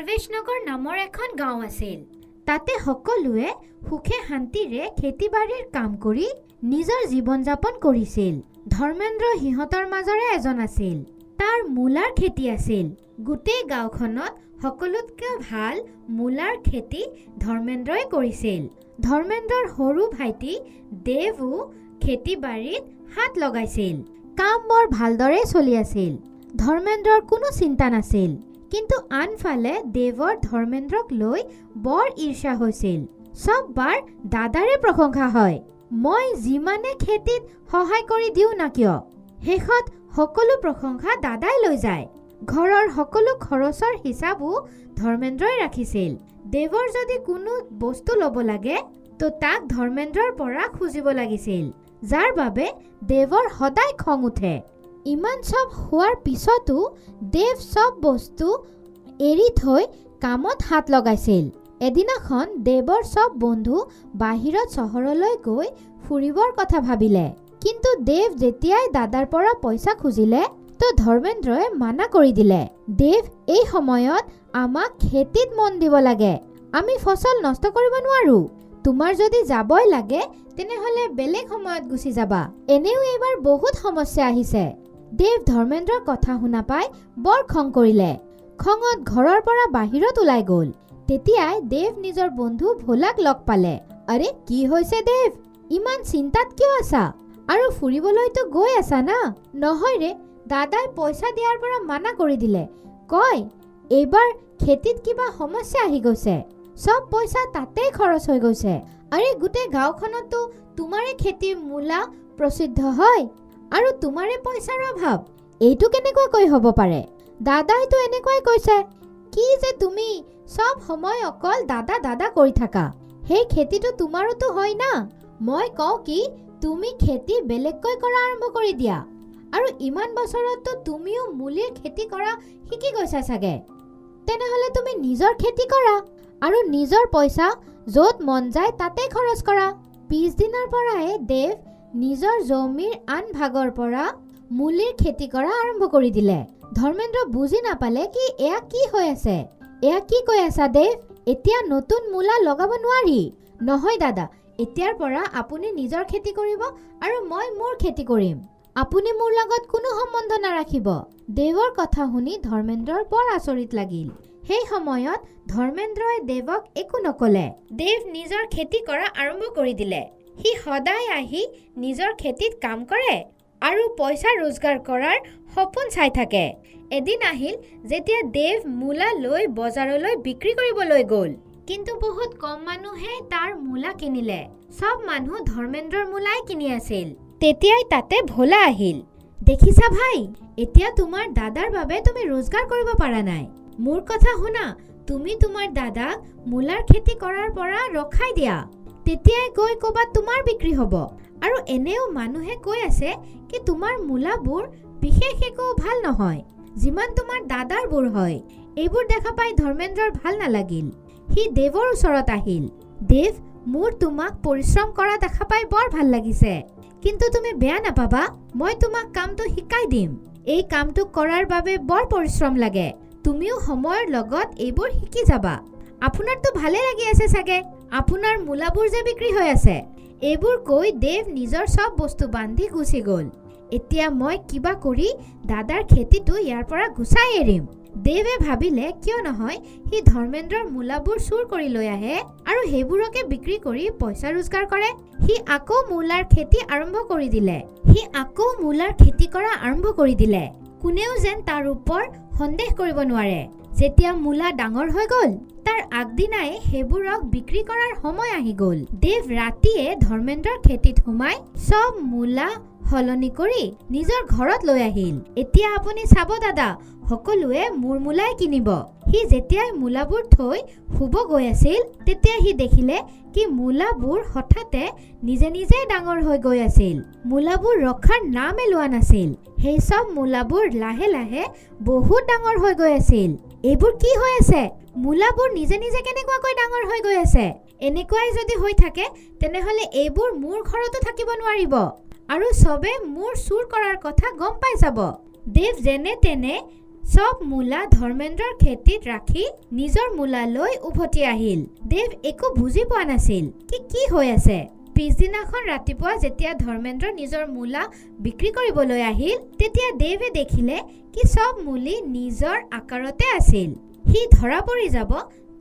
মালৱেশনগৰ নামৰ এখন গাঁও আছিল। তাতে সকলোৱে সুখে শান্তিৰে খেতি-বাৰীৰ কাম কৰি নিজৰ জীৱন যাপন কৰিছিল। ধৰ্মেন্দ্ৰ সিহঁতৰ মাজৰে এজন আছিল। তাৰ মূলাৰ খেতি আছিল। গোটেই গাঁওখনত সকলোতকৈ ভাল মূলাৰ খেতি ধৰ্মেন্দ্ৰই কৰিছিল। ধৰ্মেন্দ্ৰৰ সৰু ভাইটি দেৱো খেতি-বাৰীত হাত লগাইছিল। কাম বৰ ভালদৰে চলি আছিল। ধৰ্মেন্দ্ৰৰ কোনো চিন্তা নাছিল। কিন্তু আনফালে দেৱৰ ধৰ্মেন্দ্ৰক লৈ বৰ ঈৰ্ষা হৈছিল। সব বাৰ দাদাৰে প্ৰশংসা হয়। মই যিমানে খেতিত সহায় কৰি দিওঁ না কিয়, শেষত সকলো প্ৰশংসা দাদাই লৈ যায়। ঘৰৰ সকলো খৰচৰ হিচাপো ধৰ্মেন্দ্ৰই ৰাখিছিল। দেৱৰ যদি কোনো বস্তু ল'ব লাগে তো তাক ধৰ্মেন্দ্ৰৰ পৰা খুজিব লাগিছিল, যাৰ বাবে দেৱৰ সদায় খং উঠে। ইমান সব হোৱাৰ পিছতো দেৱ সব বস্তু এৰি থৈ কামত হাত লগাইছিল। এদিনাখন দেৱৰ সব বন্ধু বাহিৰত চহৰলৈ গৈ ফুৰিবৰ কথা ভাবিলে। কিন্তু দেৱ যেতিয়াই দাদাৰ পৰা পইচা খুজিলে তো ধৰ্মেন্দ্ৰই মানা কৰি দিলে। দেৱ, এই সময়ত আমাক খেতিত মন দিব লাগে। আমি ফচল নষ্ট কৰিব নোৱাৰো। তোমাৰ যদি যাবই লাগে তেনেহলে বেলেগ সময়ত গুচি যাবা। এনেও এইবাৰ বহুত সমস্যা আহিছে। দেৱ ধৰ্মেন্দ্ৰৰ কথা শুনা পাই বৰ খং কৰিলে। খঙত ঘৰৰ পৰা বাহিৰত ওলাই গ'ল। তেতিয়াই দেৱ নিজৰ বন্ধু ভোলাক লগ পালে। আৰে কি হৈছে দেৱ, ইমান চিন্তাত কিয় আছা? আৰু ফুৰিবলৈতো গৈ আছা না? নহয় ৰে, দাদাই পইচা দিয়াৰ পৰা মানা কৰি দিলে। কয় এইবাৰ খেতিত কিবা সমস্যা আহি গৈছে, সব পইচা তাতেই খৰচ হৈ গৈছে। আৰে গোটেই গাঁওখনতো তোমাৰে খেতিৰ মূলা প্ৰসিদ্ধ হয় আৰু তোমাৰে পইচাৰ অভাৱ। এইটো কেনেকুৱাকৈ হ'ব পাৰে? দাদাইতো এনেকুৱাই কৈছে। কি যে তুমি সব সময় অকল দাদা দাদা কৰি থাকা। সেই খেতিটো তোমাৰোতো হয় না। মই কওঁ কি তুমি খেতি বেলেগকৈ কৰা আৰম্ভ কৰি দিয়া। আৰু ইমান বছৰততো তুমিও মূলিৰ খেতি কৰা শিকি গৈছা চাগে। তেনেহ'লে তুমি নিজৰ খেতি কৰা আৰু নিজৰ পইচা য'ত মন যায় তাতে খৰচ কৰা। পিছদিনাৰ পৰাই দেৱ নিজৰ জমিৰ আন ভাগৰ পৰা মূলিৰ খেতি কৰা আৰম্ভ কৰি দিলে। ধৰ্মেন্দ্ৰ বুজি নাপালে কি এয়া কি হৈ আছে। এয়া কি কৈ আছা দেৱ? এতিয়া নতুন মূলা লগাব নোৱাৰি। নহয় দাদা, এতিয়াৰ পৰা আপুনি নিজৰ খেতি কৰিব আৰু মই মোৰ খেতি কৰিম। আপুনি মোৰ লগত কোনো সম্বন্ধ নাৰাখিব। দেৱৰ কথা শুনি ধৰ্মেন্দ্ৰৰ বৰ আচৰিত লাগিল। সেই সময়ত ধৰ্মেন্দ্ৰই দেৱক একো নকলে। দেৱ নিজৰ খেতি কৰা আৰম্ভ কৰি দিলে। সি সদায় আহি নিজৰ খেতিত কাম কৰে আৰু পইচা ৰোজগাৰ কৰাৰ সপোন চাই থাকে। এদিন আহিল যেতিয়া দেৱ মূলা লৈ বজাৰলৈ বিক্ৰী কৰিবলৈ গ'ল। কিন্তু বহুত কম মানুহে তাৰ মূলা কিনিলে। সব মানুহ ধৰ্মেন্দ্ৰৰ মূলাই কিনি আছিল। তেতিয়াই তাতে ভোলা আহিল। দেখিছা ভাই, এতিয়া তোমাৰ দাদাৰ বাবে তুমি ৰোজগাৰ কৰিব পাৰা নাই। মোৰ কথা শুনা, তুমি তোমাৰ দাদাক মূলাৰ খেতি কৰাৰ পৰা ৰখাই দিয়া। তেতিয়াই গৈ ক'বাত তোমাৰ বিক্ৰী হ'ব। আৰু এনেও মানুহে কৈ আছে কি তোমাৰ মূলাবোৰ বিশেষ একো ভাল নহয়, যিমান তোমাৰ দাদাৰবোৰ হয়। এইবোৰ দেখা পাই ধৰ্মেন্দ্ৰৰ ভাল নালাগিল। সি দেৱৰ ওচৰত আহিল। দেৱ, মোৰ তোমাক পৰিশ্ৰম কৰা দেখা পাই বৰ ভাল লাগিছে। কিন্তু তুমি বেয়া নাপাবা, মই তোমাক কামটো শিকাই দিম। এই কামটো কৰাৰ বাবে বৰ পৰিশ্ৰম লাগে। তুমিও সময়ৰ লগত এইবোৰ শিকি যাবা। আপোনাৰতো ভালে লাগি আছে চাগে, আপোনাৰ মূলাবোৰ যে বিক্ৰী হৈ আছে। এইবোৰ কৈ দেৱ নিজৰ সব বস্তু বান্ধি গুচি গ'ল। এতিয়া মই কিবা কৰি দাদাৰ খেতিটো ইয়াৰ পৰা গুচাই এৰিম। দেৱে ভাবিলে কিয় নহয় সি ধৰ্মেন্দ্ৰৰ মূলাবোৰ চুৰ কৰি লৈ আহে আৰু সেইবোৰকে বিক্ৰী কৰি পইচা ৰোজগাৰ কৰে। সি আকৌ মূলাৰ খেতি আৰম্ভ কৰি দিলে। কোনেও যেন তাৰ ওপৰত সন্দেহ কৰিব নোৱাৰে। যেতিয়া মূলা ডাঙৰ হৈ গ'ল তাৰ আগদিনাই সেইবোৰক বিক্ৰী কৰাৰ সময় আহি গ'ল। দেৱ ৰাতিয়ে ধৰ্মেন্দ্ৰৰ খেতিত সোমাই সব মূলা সলনি কৰি নিজৰ ঘৰত লৈ আহিল। এতিয়া আপুনি চাব দাদা, সকলোৱে মোৰ মূলাই কিনিব। সি যেতিয়াই মূলাবোৰ থৈ শুব গৈ আছিল তেতিয়া সি দেখিলে কি মূলাবোৰ হঠাতে নিজে নিজে ডাঙৰ হৈ গৈ আছিল। মূলাবোৰ ৰখাৰ নামে লোৱা নাছিল। সেই সব মূলাবোৰ লাহে লাহে বহুত ডাঙৰ হৈ গৈ আছিল। এইবোৰ কি হৈ আছে? মূলাবোৰ নিজে নিজে কেনেকুৱাকৈ ডাঙৰ হৈ গৈ আছে? এনেকুৱাই যদি হৈ থাকে তেনেহ'লে এইবোৰ মোৰ ঘৰতো থাকিব নোৱাৰিব আৰু সবে মোৰ চুৰ কৰাৰ কথা গম পাই যাব। দেৱ যেনে তেনে সব মূলা ধৰ্মেন্দ্ৰৰ খেতিত ৰাখি নিজৰ মূলালৈ উভতি আহিল। দেৱ একো বুজি পোৱা নাছিল কি হৈ আছে। পিছদিনাখন ৰাতিপুৱা যেতিয়া ধৰ্মেন্দ্ৰ নিজৰ মূলা বিক্ৰী কৰিবলৈ আহিল, তেতিয়া দেৱে দেখিলে কি সব মূলি নিজৰ আকাৰতে আছিল। সি ধৰা পৰি যাব,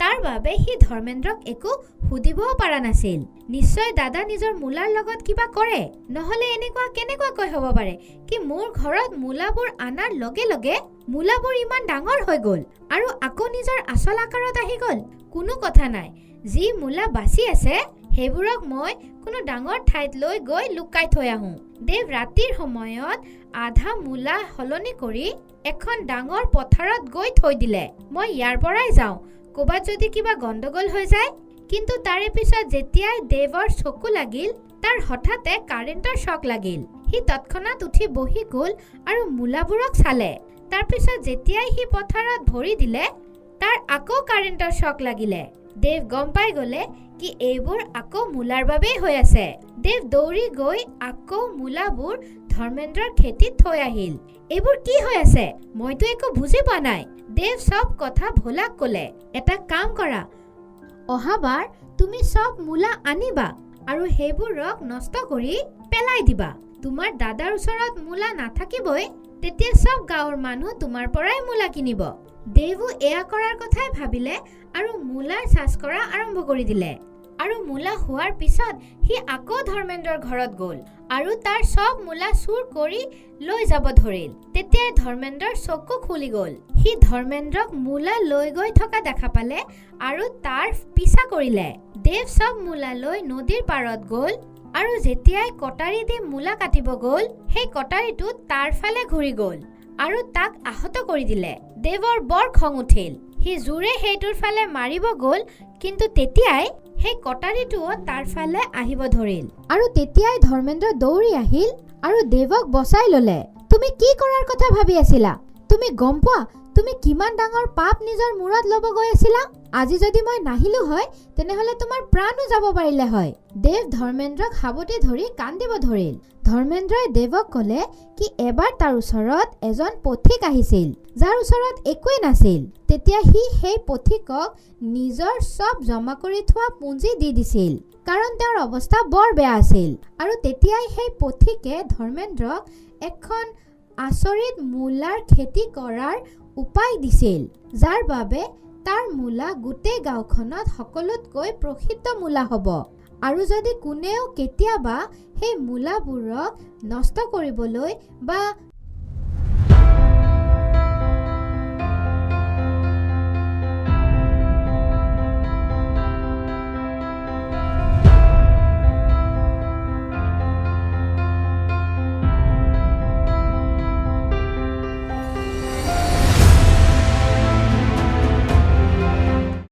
তাৰ বাবে সি ধৰ্মেন্দ্ৰক একো সুধিবও পৰা নাছিল। নিশ্চয় দাদা নিজৰ মূলাৰ লগত কিবা কৰে, নহলে এনেকুৱা কেনেকুৱাকৈ হ'ব পাৰে কি মোৰ ঘৰত মূলাবোৰ আনাৰ লগে লগে মূলাবোৰ ইমান ডাঙৰ হৈ গ'ল আৰু আকৌ নিজৰ আচল আকাৰত আহি গ'ল। কোনো কথা নাই, যি মূলা বাচি আছে সেইবোৰক মই কোনো ডাঙৰ ঠাইত লৈ গৈ লুকাই থৈ আহোঁ। দেৱ ৰাতিৰ সময়ত আধা মূলা সলনি কৰি এখন ডাঙৰ পথাৰত গৈ থৈ দিলে। মই ইয়াৰ পৰাই যাওঁ, ক'বাত যদি কিবা গণ্ডগোল হৈ যায়। কিন্তু তাৰে পিছত যেতিয়াই দেৱৰ চকু লাগিল, তাৰ হঠাতে কাৰেণ্টৰ শ্বক লাগিল। সি তৎক্ষণাত উঠি বহি গ'ল আৰু মূলাবোৰক চালে। তাৰ পিছত যেতিয়াই সি পথাৰত ভৰি দিলে, তাৰ আকৌ কাৰেণ্টৰ শ্বক লাগিলে। দেৱ গম পাই গ'লে কি এইবোৰ আকৌ মূলাৰ বাবেই হৈ আছে। দেৱ দৌৰি গৈ আকৌ মূলাবোৰ ধৰ্মেন্দ্ৰৰ খেতিত থৈ আহিল। এইবোৰ কি হৈ আছে? মইতো একো বুজি পোৱা নাই। দেৱ সব কথা ভোলাক ক'লে, এটা কাম কৰা, অহাবাৰ তুমি সব মূলা আনিবা আৰু সেইবোৰক নষ্ট কৰি পেলাই দিবা। তোমাৰ দাদাৰ ওচৰত মূলা নাথাকিবই, তেতিয়া সব গাঁৱৰ মানুহ তোমাৰ পৰাই মূলা কিনিব। দেৱো এয়া কৰাৰ কথাই ভাবিলে আৰু মূলাৰ চাষ কৰা আৰম্ভ কৰি দিলে। আৰু মূলা হোৱাৰ পিছত সি আকৌ ধৰ্মেন্দ্ৰৰ ঘৰত গ'ল আৰু তাৰ সব মূলা চুৰ কৰি লৈ যাব ধৰিল। তেতিয়াই ধৰ্মেন্দ্ৰৰ চকু খুলি গ'ল। সি ধৰ্মেন্দ্ৰক মূলা লৈ গৈ থকা দেখা পালে আৰু তাৰ পিছা কৰিলে। দেৱ সব মূলা লৈ নদীৰ পাৰত গ'ল আৰু যেতিয়াই কটাৰী দি মূলা কাটিব গ'ল, সেই কটাৰীটো তাৰ ফালে ঘূৰি গ'ল আৰু তাক আহত কৰি দিলে। দেৱৰ বৰ খং উঠিল। সি জোৰে সেইটোৰ ফালে মাৰিব গ'ল, কিন্তু তেতিয়াই সেই কটাৰীটোও তাৰ ফালে আহিব ধৰিল আৰু তেতিয়াই ধৰ্মেন্দ্ৰ দৌৰি আহিল আৰু দেৱক বচাই ল'লে। তুমি কি কৰাৰ কথা ভাবি আছিলা? তুমি গম পোৱা তুমি কিমান ডাঙৰ পাপ নিজৰ মূৰত ল'ব গৈ আছিলা? আজি যদি মই নাহিলো হয়, তেনেহলে তোমাৰ প্ৰাণো যাব পাৰিলে হয়। দেৱ ধৰ্মেন্দ্ৰক সাৱটি ধৰি কান্দিব ধৰিল। ধৰ্মেন্দ্ৰই দেৱক ক'লে কি এবাৰ তাৰ ওচৰত এজন পথিক আহিছিল, যাৰ ওচৰত একোৱেই নাছিল। তেতিয়া সি সেই পথিকক নিজৰ সব জমা কৰি থোৱা পুঁজি দি দিছিল, কাৰণ তেওঁৰ অৱস্থা বৰ বেয়া আছিল। আৰু তেতিয়াই সেই পথিকে ধৰ্মেন্দ্ৰক এখন আচৰিত মূলাৰ খেতি কৰাৰ উপায় দিছিল, যাৰ বাবে তাৰ মূলা গোটেই গাঁওখনত সকলোতকৈ প্ৰসিদ্ধ মূলা হ'ব। আৰু যদি কোনেও কেতিয়াবা সেই মূলাবোৰক নষ্ট কৰিবলৈ বা